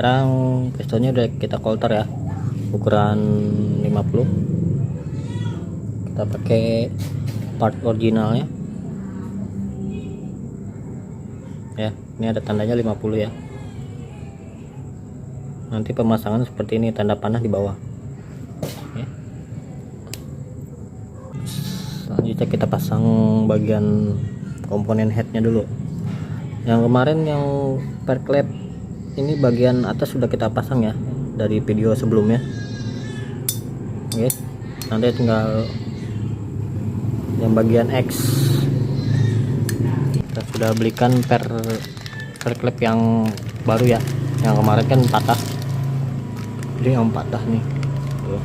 Sekarang pistonnya udah kita kolter ya, ukuran 50. Kita pakai part originalnya ya. Ini ada tandanya 50 ya. Nanti pemasangan seperti ini, tanda panah di bawah ya. Selanjutnya kita pasang bagian komponen headnya dulu. Yang kemarin yang per klep ini bagian atas sudah kita pasang ya dari video sebelumnya. Oke, nanti tinggal yang bagian X. Kita sudah belikan per klep yang baru ya, yang kemarin kan patah, jadi yang patah nih tuh.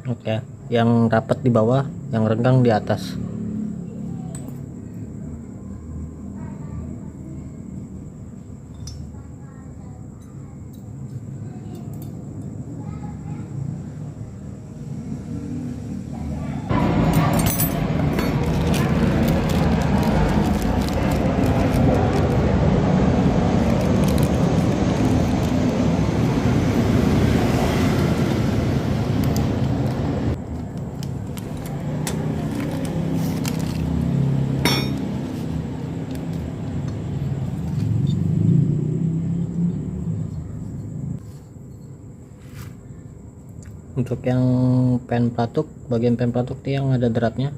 Oke, yang rapat di bawah, yang renggang di atas. Untuk yang pen pelatuk, bagian pen pelatuk itu yang ada dratnya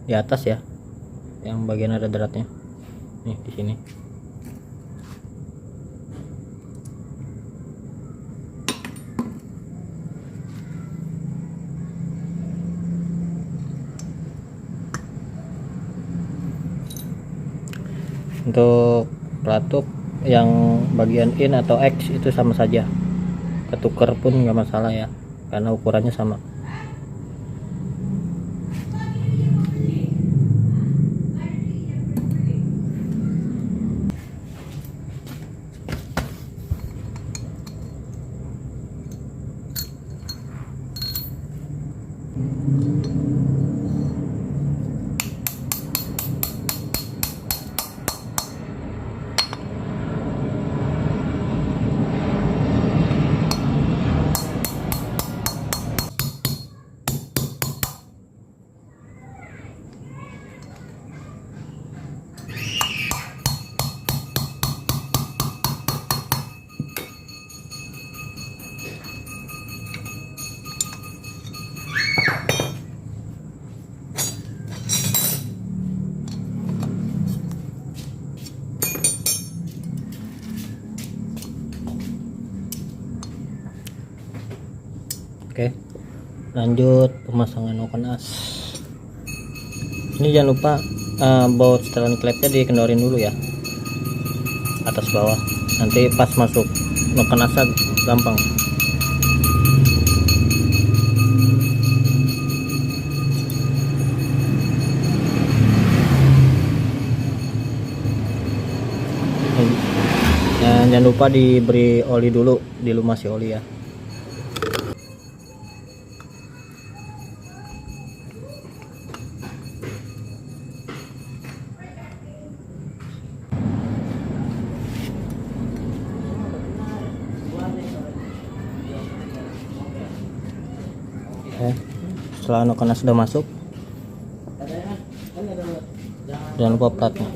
di atas ya, yang bagian ada dratnya nih di sini. Untuk pelatuk yang bagian in atau X itu sama saja, ketuker pun nggak masalah ya, karena ukurannya sama. Oke, lanjut pemasangan open as. Ini jangan lupa baut setelan klepnya dikendorin dulu ya, atas bawah, nanti pas masuk noken asnya gampang. Jangan lupa diberi oli dulu, dilumasi oli ya. Setelah nokennya sudah masuk, jangan lupa platnya.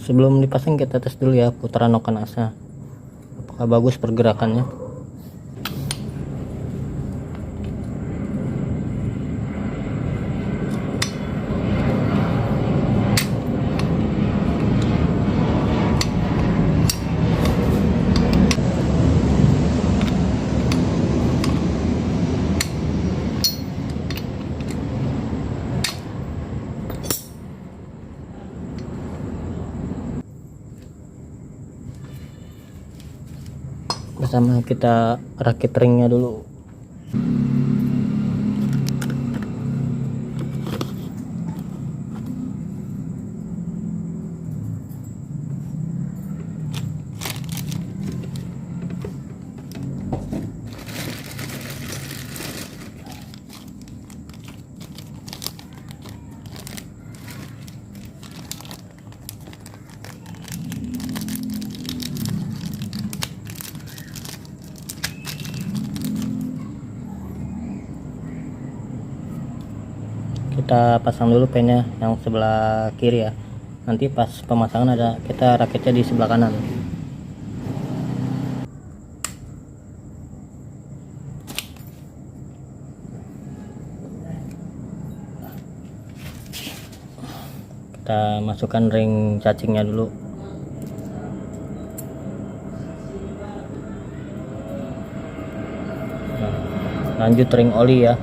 sebelum dipasang kita tes dulu ya putaran noken asnya apakah bagus pergerakannya. Bersama kita rakit ringnya dulu. Kita pasang dulu pennya yang sebelah kiri ya, nanti pas pemasangan ada kita rakitnya di sebelah kanan. Kita masukkan ring cacingnya dulu. Nah, lanjut ring oli ya,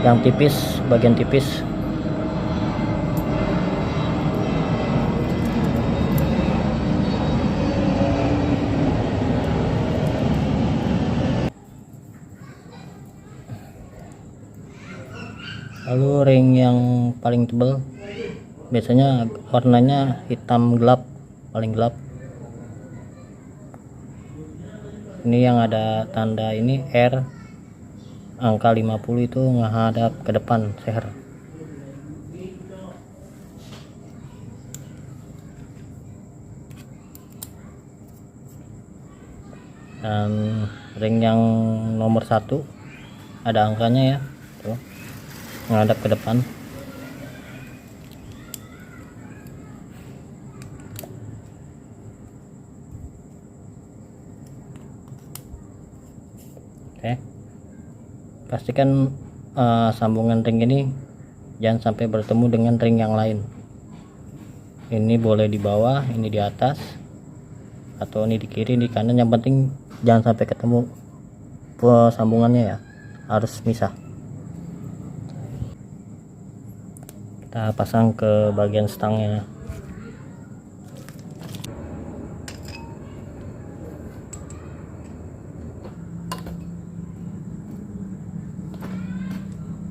yang tipis, bagian tipis. Lalu ring yang paling tebal, biasanya warnanya hitam gelap, paling gelap. Ini yang ada tanda ini R angka 50 itu menghadap ke depan seher. Dan ring yang nomor 1 ada angkanya ya, tuh menghadap ke depan. Oke, pastikan sambungan ring ini jangan sampai bertemu dengan ring yang lain. Ini boleh di bawah, ini di atas, atau ini di kiri, di kanan, yang penting jangan sampai ketemu sambungannya ya, harus misah. Kita pasang ke bagian stangnya.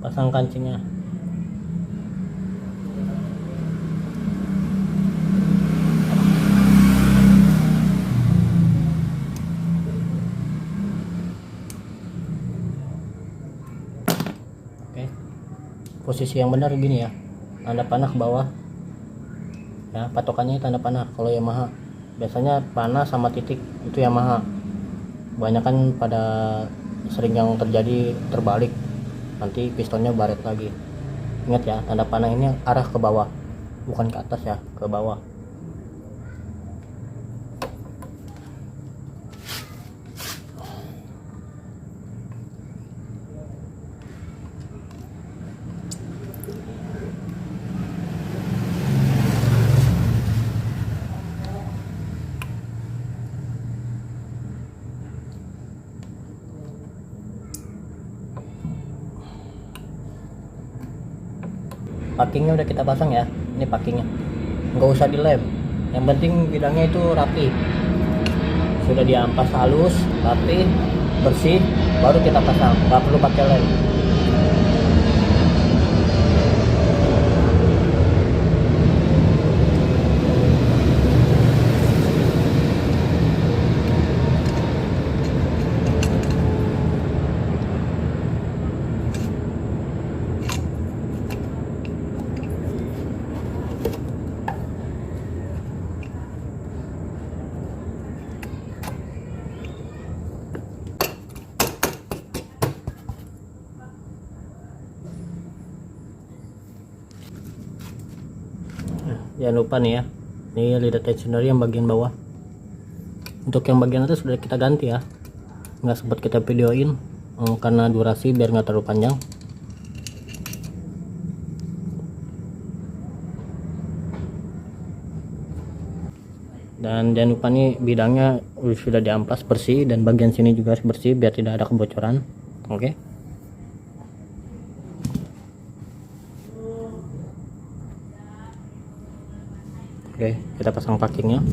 Pasang kancingnya. Oke, posisi yang benar gini ya, tanda panah ke bawah ya, patokannya tanda panah. Kalau Yamaha biasanya panah sama titik itu Yamaha, kebanyakan pada sering yang terjadi terbalik, nanti pistonnya baret lagi. Ingat ya, tanda panah ini arah ke bawah, bukan ke atas ya, ke bawah. Packingnya udah kita pasang ya, ini packingnya nggak usah dilem, yang penting bidangnya itu rapi, sudah diampas halus, rapi, bersih, baru kita pasang, nggak perlu pakai lem. Jangan lupa nih ya, Ini leader tensioner yang bagian bawah. Untuk yang bagian atas sudah kita ganti ya, nggak sempat kita videoin karena durasi biar nggak terlalu panjang. Dan jangan lupa nih, bidangnya sudah diamplas bersih, dan bagian sini juga harus bersih biar tidak ada kebocoran. Oke. Oke, kita pasang packingnya.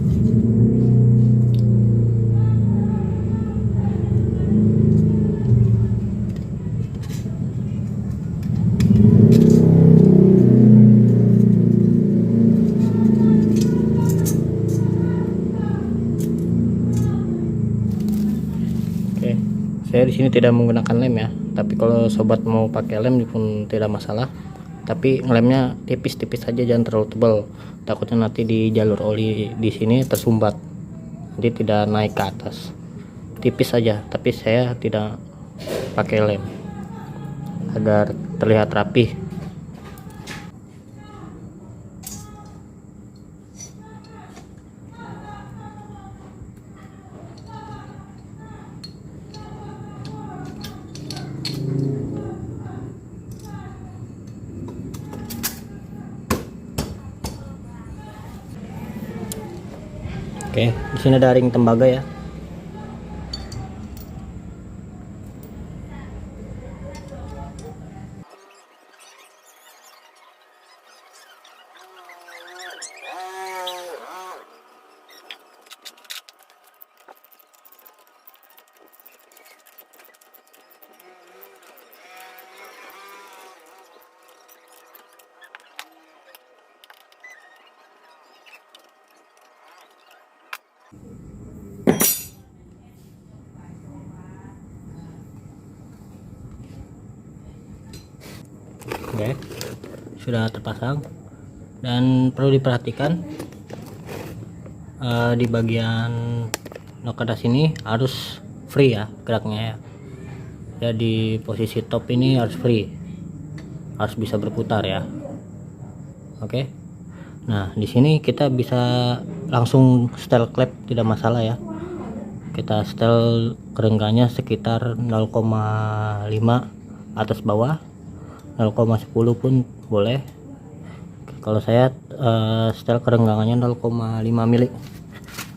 Oke, saya di sini tidak menggunakan lem ya, tapi kalau sobat mau pakai lem pun tidak masalah. Tapi ngelemnya tipis-tipis saja, jangan terlalu tebal, takutnya nanti di jalur oli di sini tersumbat, nanti tidak naik ke atas. Tipis saja, tapi saya tidak pakai lem agar terlihat rapi. Oke, di sini ada ring tembaga ya. Oke, sudah terpasang, dan perlu diperhatikan di bagian noken sini harus free ya geraknya ya. Jadi posisi top ini harus free, harus bisa berputar ya. Oke, nah di sini kita bisa langsung setel klep, tidak masalah ya. Kita setel kerenggangnya sekitar 0,5 atas bawah, 0,10 pun boleh. Kalau saya setel kerenggangannya 0,5 mili,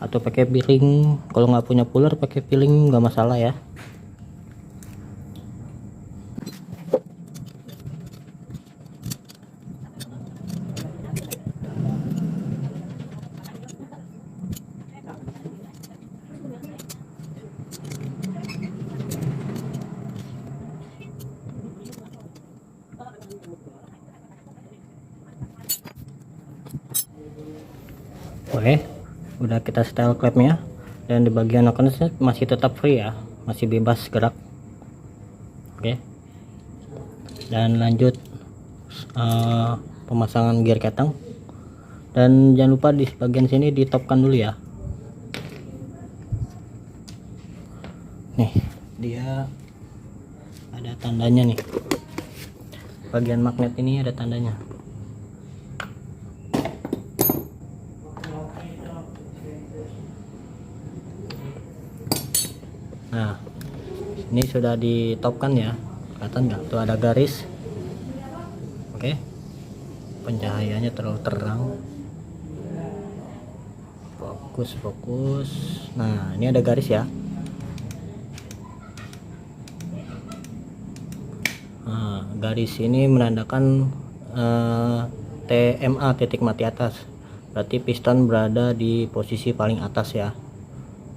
atau pakai piring. Kalau nggak punya puller pakai piring nggak masalah ya. Oke, udah kita setel klepnya, dan di bagian noken masih tetap free ya, masih bebas gerak. Oke, dan lanjut pemasangan gear keteng, dan jangan lupa di bagian sini ditopkan dulu ya. Nih, dia ada tandanya nih, bagian magnet ini ada tandanya. Nah, ini sudah ditopkan ya, kelihatan nggak? Tuh ada garis. Oke, pencahayaannya terlalu terang. Fokus. Nah, ini ada garis ya. Nah, garis ini menandakan TMA, titik mati atas. Berarti piston berada di posisi paling atas ya.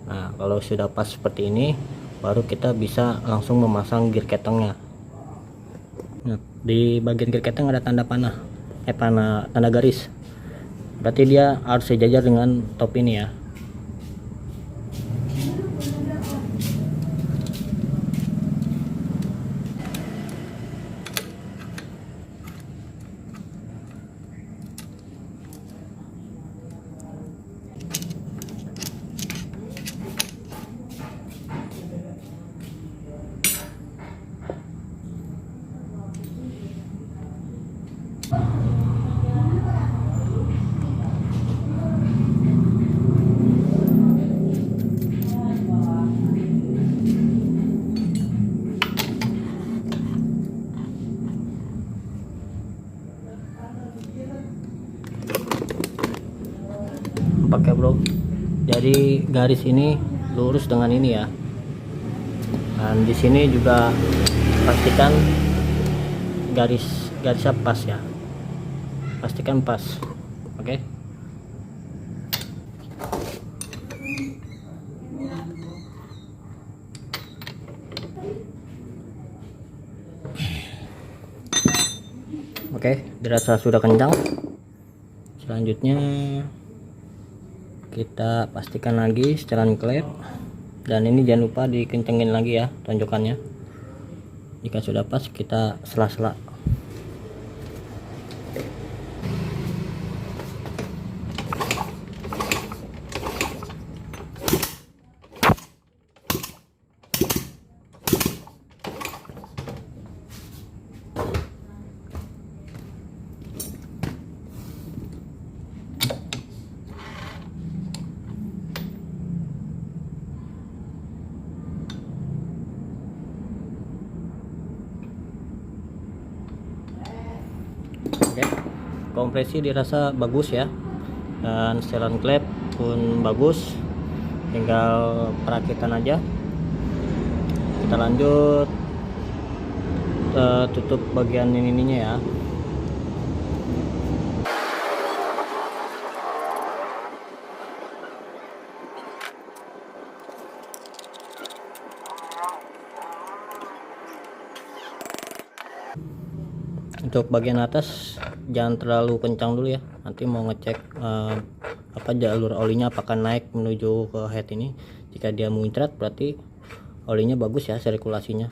Nah, kalau sudah pas seperti ini, baru kita bisa langsung memasang gear ketengnya. Nah, di bagian gear keteng ada tanda panah, tanda garis. Berarti dia harus sejajar dengan top ini ya. Jadi garis ini lurus dengan ini ya. Dan di sini juga pastikan garisnya pas ya. Pastikan pas. Oke. Oke, dirasa sudah kencang. Selanjutnya kita pastikan lagi setelan klep, dan ini jangan lupa dikencengin lagi ya tonjokannya. Jika sudah pas, kita sela-sela. Oke, kompresi dirasa bagus ya, dan setelan klep pun bagus, tinggal perakitan aja. Kita lanjut tutup bagian ininya ya. Untuk bagian atas jangan terlalu kencang dulu ya, nanti mau ngecek apa jalur olinya apakah naik menuju ke head ini. Jika dia muncrat berarti olinya bagus ya sirkulasinya.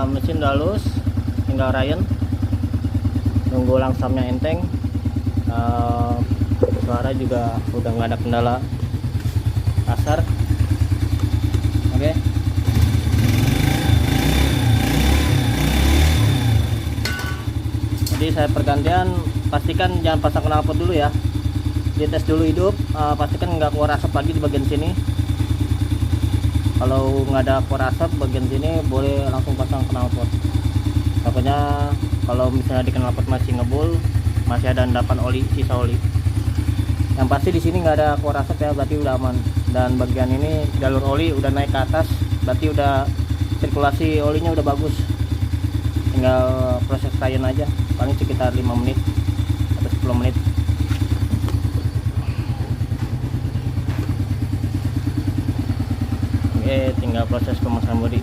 Mesin udah halus, tinggal Ryan nunggu langsamnya enteng. Suara juga udah nggak ada kendala kasar. Oke. Jadi saya pergantian, pastikan jangan pasang knalpot dulu ya, dites dulu hidup, pastikan nggak keluar asap lagi di bagian sini. Kalau nggak ada keluar asap bagian sini, boleh langsung pasang knalpot. Takutnya kalau misalnya di knalpot masih ngebul, masih ada endapan oli, sisa oli. Yang pasti di sini nggak ada keluar asap ya, berarti udah aman. Dan bagian ini jalur oli udah naik ke atas, berarti udah sirkulasi olinya udah bagus. Tinggal proses rayun aja, paling sekitar 5 menit atau 10 menit. Oke, tinggal proses pemasangan bodi.